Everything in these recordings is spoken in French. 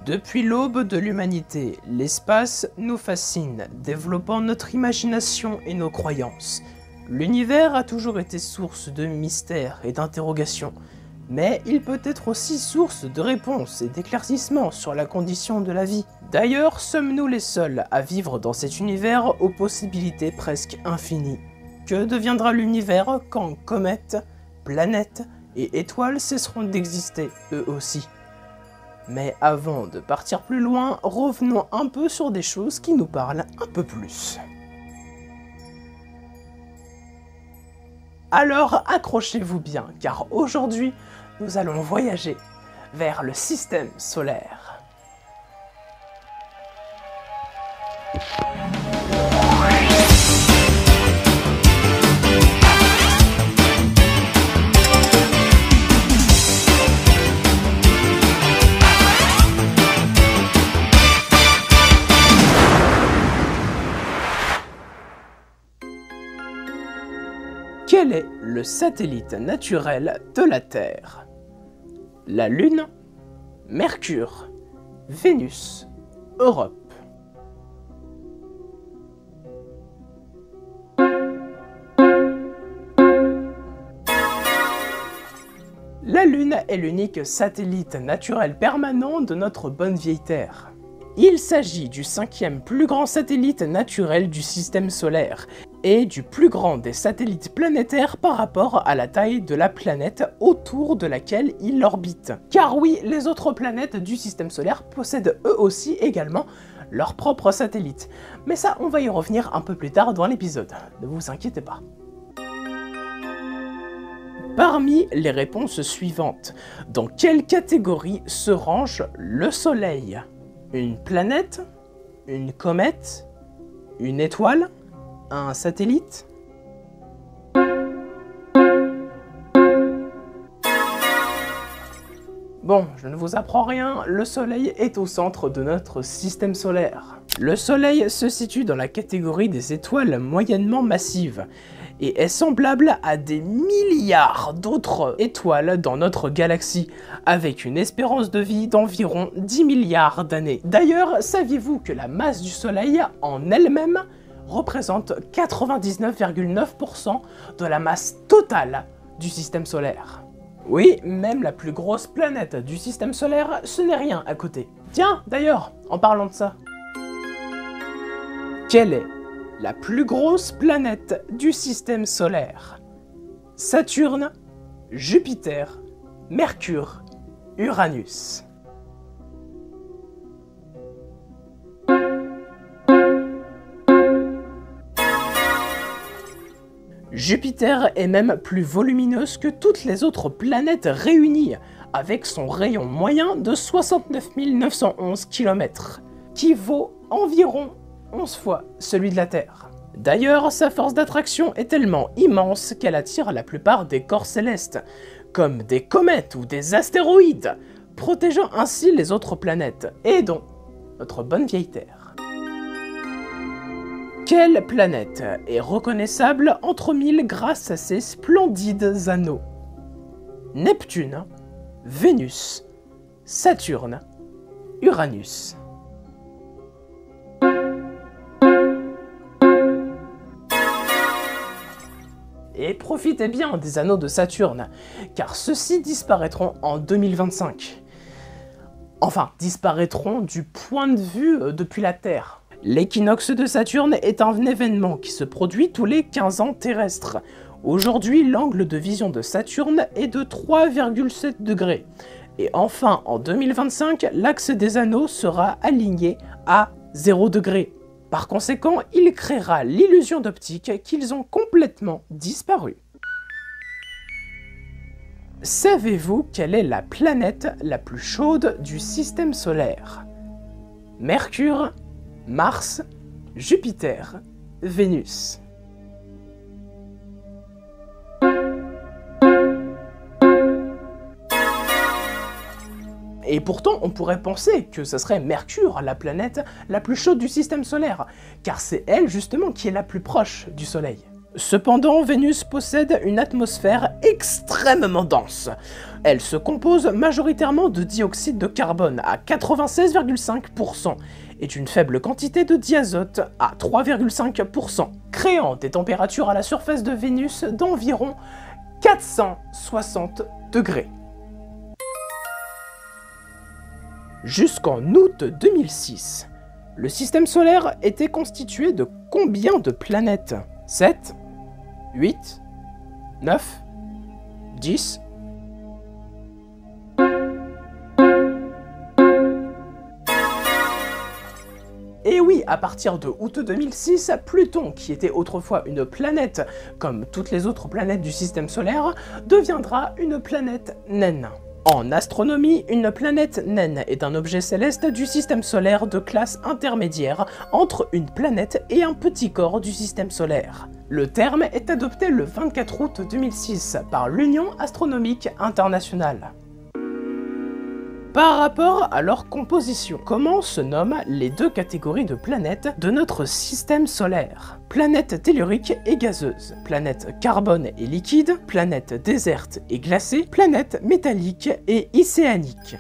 Depuis l'aube de l'humanité, l'espace nous fascine, développant notre imagination et nos croyances. L'univers a toujours été source de mystères et d'interrogations, mais il peut être aussi source de réponses et d'éclaircissements sur la condition de la vie. D'ailleurs, sommes-nous les seuls à vivre dans cet univers aux possibilités presque infinies? Que deviendra l'univers quand comètes, planètes et étoiles cesseront d'exister eux aussi? Mais avant de partir plus loin, revenons un peu sur des choses qui nous parlent un peu plus. Alors accrochez-vous bien, car aujourd'hui, nous allons voyager vers le système solaire. Quel est le satellite naturel de la Terre? La Lune, Mercure, Vénus, Europe. La Lune est l'unique satellite naturel permanent de notre bonne vieille Terre. Il s'agit du 5e plus grand satellite naturel du système solaire et du plus grand des satellites planétaires par rapport à la taille de la planète autour de laquelle il orbite. Car oui, les autres planètes du système solaire possèdent eux aussi également leur propre satellite. Mais ça, on va y revenir un peu plus tard dans l'épisode, ne vous inquiétez pas. Parmi les réponses suivantes, dans quelle catégorie se range le Soleil? Une planète? Une comète? Une étoile? Un satellite? Bon, je ne vous apprends rien, le Soleil est au centre de notre système solaire. Le Soleil se situe dans la catégorie des étoiles moyennement massives et est semblable à des milliards d'autres étoiles dans notre galaxie, avec une espérance de vie d'environ 10 milliards d'années. D'ailleurs, saviez-vous que la masse du Soleil en elle-même représente 99,9% de la masse totale du système solaire? Oui, même la plus grosse planète du système solaire, ce n'est rien à côté. Tiens, d'ailleurs, en parlant de ça, quelle est la plus grosse planète du système solaire? Saturne, Jupiter, Mercure, Uranus. Jupiter est même plus volumineuse que toutes les autres planètes réunies, avec son rayon moyen de 69 911 km, qui vaut environ 11 fois celui de la Terre. D'ailleurs, sa force d'attraction est tellement immense qu'elle attire la plupart des corps célestes, comme des comètes ou des astéroïdes, protégeant ainsi les autres planètes, et dont notre bonne vieille Terre. Quelle planète est reconnaissable entre mille grâce à ses splendides anneaux? Neptune, Vénus, Saturne, Uranus. Et profitez bien des anneaux de Saturne, car ceux-ci disparaîtront en 2025. Enfin, disparaîtront du point de vue depuis la Terre. L'équinoxe de Saturne est un événement qui se produit tous les 15 ans terrestres. Aujourd'hui, l'angle de vision de Saturne est de 3,7 degrés. Et enfin, en 2025, l'axe des anneaux sera aligné à 0 degré. Par conséquent, il créera l'illusion d'optique qu'ils ont complètement disparu. Savez-vous quelle est la planète la plus chaude du système solaire? Mercure, Mars, Jupiter, Vénus. Et pourtant, on pourrait penser que ce serait Mercure, la planète la plus chaude du système solaire, car c'est elle justement qui est la plus proche du Soleil. Cependant, Vénus possède une atmosphère extrêmement dense. Elle se compose majoritairement de dioxyde de carbone à 96,5% et d'une faible quantité de diazote à 3,5%, créant des températures à la surface de Vénus d'environ 460 degrés. Jusqu'en août 2006, le système solaire était constitué de combien de planètes? 7, 8, 9, 10. Et oui, à partir de août 2006, Pluton, qui était autrefois une planète comme toutes les autres planètes du système solaire, deviendra une planète naine. En astronomie, une planète naine est un objet céleste du système solaire de classe intermédiaire entre une planète et un petit corps du système solaire. Le terme est adopté le 24 août 2006 par l'Union astronomique internationale. Par rapport à leur composition, comment se nomment les deux catégories de planètes de notre système solaire? Planète tellurique et gazeuse, planète carbone et liquide, planète déserte et glacée, planète métallique et océanique.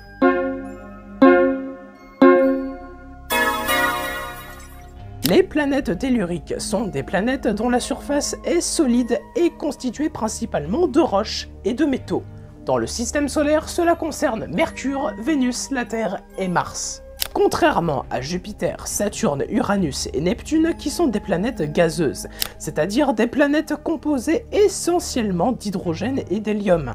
Les planètes telluriques sont des planètes dont la surface est solide et constituée principalement de roches et de métaux. Dans le système solaire, cela concerne Mercure, Vénus, la Terre et Mars. Contrairement à Jupiter, Saturne, Uranus et Neptune qui sont des planètes gazeuses, c'est-à-dire des planètes composées essentiellement d'hydrogène et d'hélium,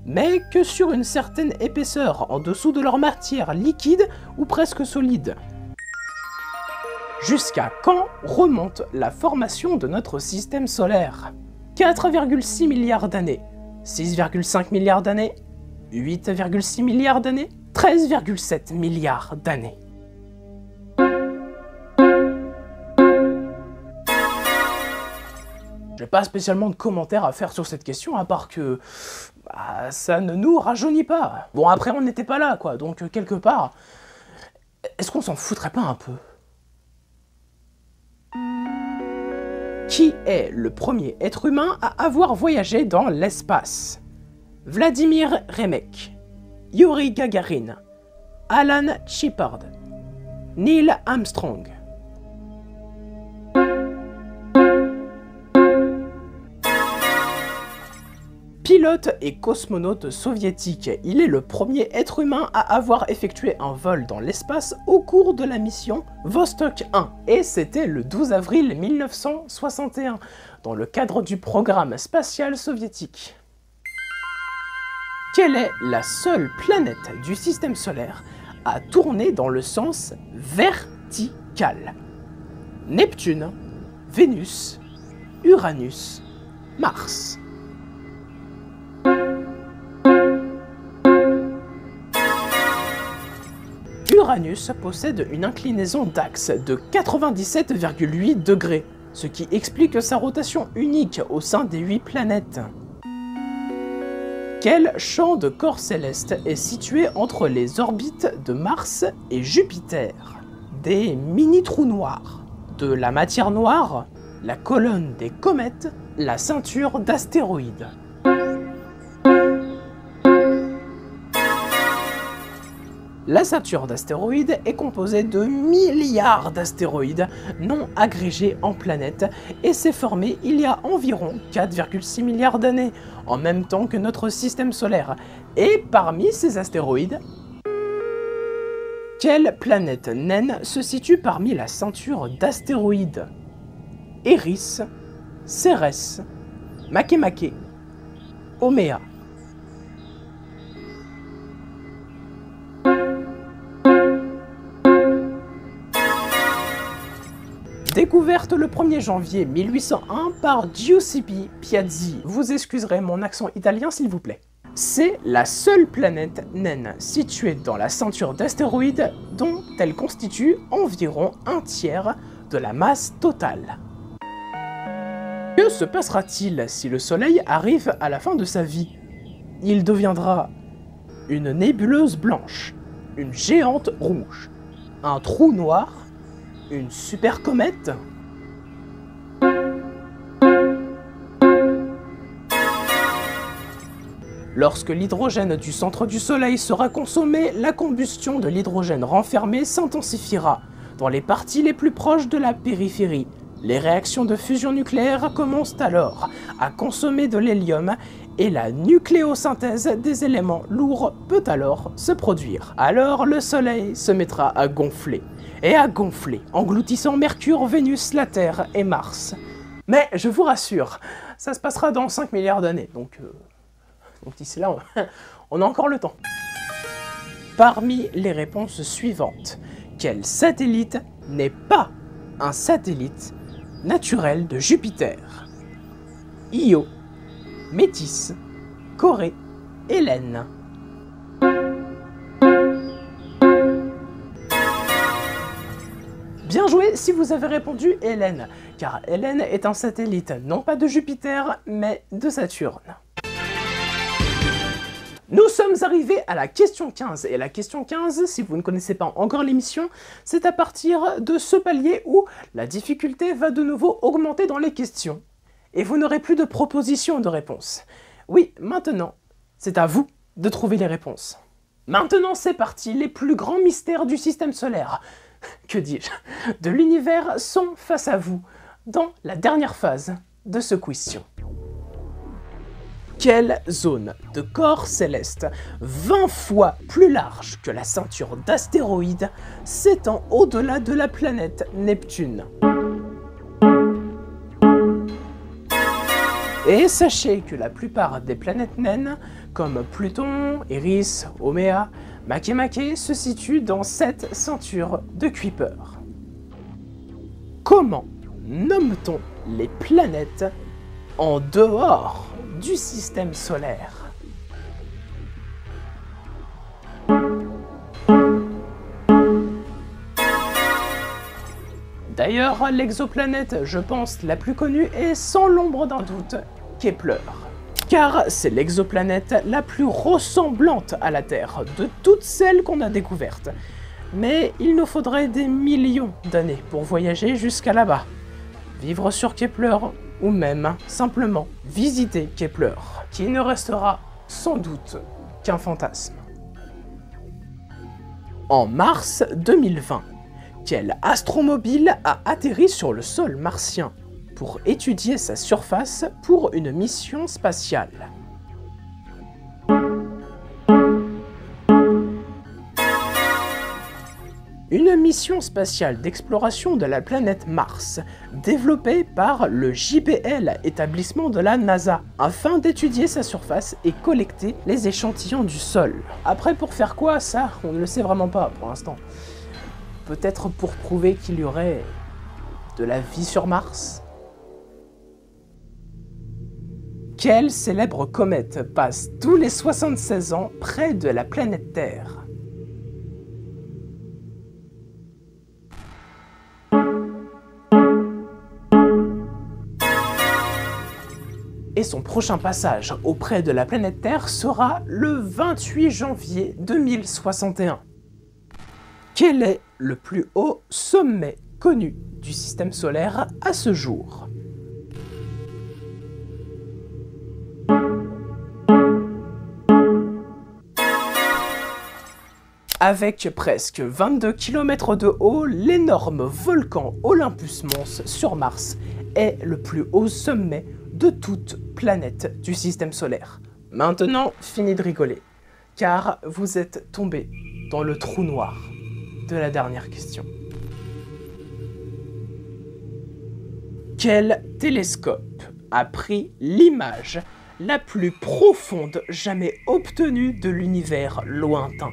mais que sur une certaine épaisseur en dessous de leur matière liquide ou presque solide. Jusqu'à quand remonte la formation de notre système solaire? 4,6 milliards d'années. 6,5 milliards d'années, 8,6 milliards d'années, 13,7 milliards d'années. J'ai pas spécialement de commentaires à faire sur cette question, à part que ça ne nous rajeunit pas. Bon, après on n'était pas là, quoi, donc quelque part, est-ce qu'on s'en foutrait pas un peu? Qui est le premier être humain à avoir voyagé dans l'espace? Vladimir Remek, Yuri Gagarin, Alan Shepard, Neil Armstrong. Pilote et cosmonaute soviétique, il est le premier être humain à avoir effectué un vol dans l'espace au cours de la mission Vostok 1, et c'était le 12 avril 1961, dans le cadre du programme spatial soviétique. Quelle est la seule planète du système solaire à tourner dans le sens vertical? Neptune, Vénus, Uranus, Mars. Uranus possède une inclinaison d'axe de 97,8 degrés, ce qui explique sa rotation unique au sein des 8 planètes. Quel champ de corps céleste est situé entre les orbites de Mars et Jupiter? Des mini-trous noirs, de la matière noire, la colonne des comètes, la ceinture d'astéroïdes. La ceinture d'astéroïdes est composée de milliards d'astéroïdes non agrégés en planètes et s'est formée il y a environ 4,6 milliards d'années, en même temps que notre système solaire. Et parmi ces astéroïdes, quelle planète naine se situe parmi la ceinture d'astéroïdes? Eris, Cérès, Makemake, Oméa. Découverte le 1er janvier 1801 par Giuseppe Piazzi. Vous excuserez mon accent italien s'il vous plaît. C'est la seule planète naine située dans la ceinture d'astéroïdes dont elle constitue environ un tiers de la masse totale. Que se passera-t-il si le Soleil arrive à la fin de sa vie? Il deviendra une nébuleuse blanche, une géante rouge, un trou noir, une super comète? Lorsque l'hydrogène du centre du Soleil sera consommé, la combustion de l'hydrogène renfermé s'intensifiera dans les parties les plus proches de la périphérie. Les réactions de fusion nucléaire commencent alors à consommer de l'hélium et la nucléosynthèse des éléments lourds peut alors se produire. Alors le Soleil se mettra à gonfler, engloutissant Mercure, Vénus, la Terre et Mars. Mais je vous rassure, ça se passera dans 5 milliards d'années, donc d'ici là, on a encore le temps. Parmi les réponses suivantes, quel satellite n'est pas un satellite naturel de Jupiter? Io, Métis, Corée, Hélène. Bien joué si vous avez répondu Hélène, car Hélène est un satellite non pas de Jupiter, mais de Saturne. Nous sommes arrivés à la question 15, et la question 15, si vous ne connaissez pas encore l'émission, c'est à partir de ce palier où la difficulté va de nouveau augmenter dans les questions, et vous n'aurez plus de propositions de réponses. Oui, maintenant, c'est à vous de trouver les réponses. Maintenant, c'est parti, les plus grands mystères du système solaire, que dis-je, de l'univers sont face à vous, dans la dernière phase de ce question. Quelle zone de corps céleste 20 fois plus large que la ceinture d'astéroïdes s'étend au-delà de la planète Neptune? Et sachez que la plupart des planètes naines, comme Pluton, Eris, Oméa, Makemake, se situent dans cette ceinture de Kuiper. Comment nomme-t-on les planètes en dehors du système solaire? D'ailleurs, l'exoplanète, je pense, la plus connue est sans l'ombre d'un doute Kepler. Car c'est l'exoplanète la plus ressemblante à la Terre de toutes celles qu'on a découvertes. Mais il nous faudrait des millions d'années pour voyager jusqu'à là-bas, vivre sur Kepler ou même simplement visiter Kepler, qui ne restera sans doute qu'un fantasme. En mars 2020, quel astromobile a atterri sur le sol martien pour étudier sa surface pour une mission spatiale? Une mission spatiale d'exploration de la planète Mars, développée par le JPL, établissement de la NASA, afin d'étudier sa surface et collecter les échantillons du sol. Après, pour faire quoi, ça, on ne le sait vraiment pas pour l'instant. Peut-être pour prouver qu'il y aurait de la vie sur Mars? Quelle célèbre comète passe tous les 76 ans près de la planète Terre? Et son prochain passage auprès de la planète Terre sera le 28 janvier 2061. Quel est le plus haut sommet connu du système solaire à ce jour? Avec presque 22 km de haut, l'énorme volcan Olympus Mons sur Mars est le plus haut sommet de toute planète du système solaire. Maintenant, fini de rigoler, car vous êtes tombé dans le trou noir de la dernière question. Quel télescope a pris l'image la plus profonde jamais obtenue de l'univers lointain?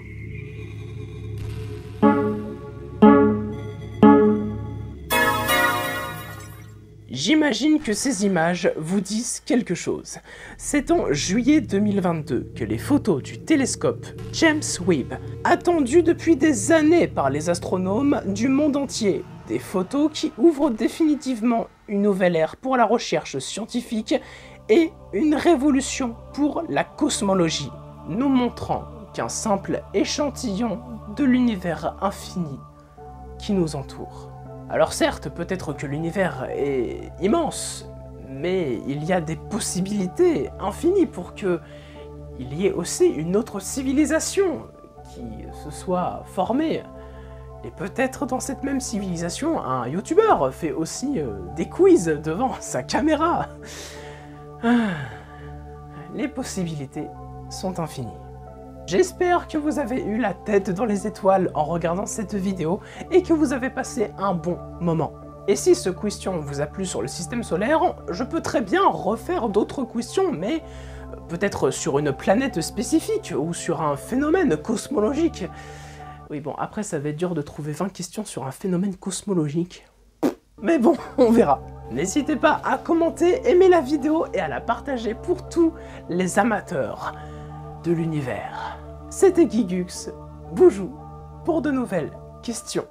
J'imagine que ces images vous disent quelque chose. C'est en juillet 2022 que les photos du télescope James Webb, attendues depuis des années par les astronomes du monde entier, des photos qui ouvrent définitivement une nouvelle ère pour la recherche scientifique et une révolution pour la cosmologie, nous montrant qu'un simple échantillon de l'univers infini qui nous entoure. Alors certes, peut-être que l'univers est immense, mais il y a des possibilités infinies pour que il y ait aussi une autre civilisation qui se soit formée. Et peut-être dans cette même civilisation, un youtubeur fait aussi des quiz devant sa caméra. Les possibilités sont infinies. J'espère que vous avez eu la tête dans les étoiles en regardant cette vidéo et que vous avez passé un bon moment. Et si ce question vous a plu sur le système solaire, je peux très bien refaire d'autres questions, mais peut-être sur une planète spécifique ou sur un phénomène cosmologique. Oui bon, après ça va être dur de trouver 20 questions sur un phénomène cosmologique. Mais bon, on verra. N'hésitez pas à commenter, aimer la vidéo et à la partager pour tous les amateurs de l'univers. C'était Guigux, Boujou, pour de nouvelles questions.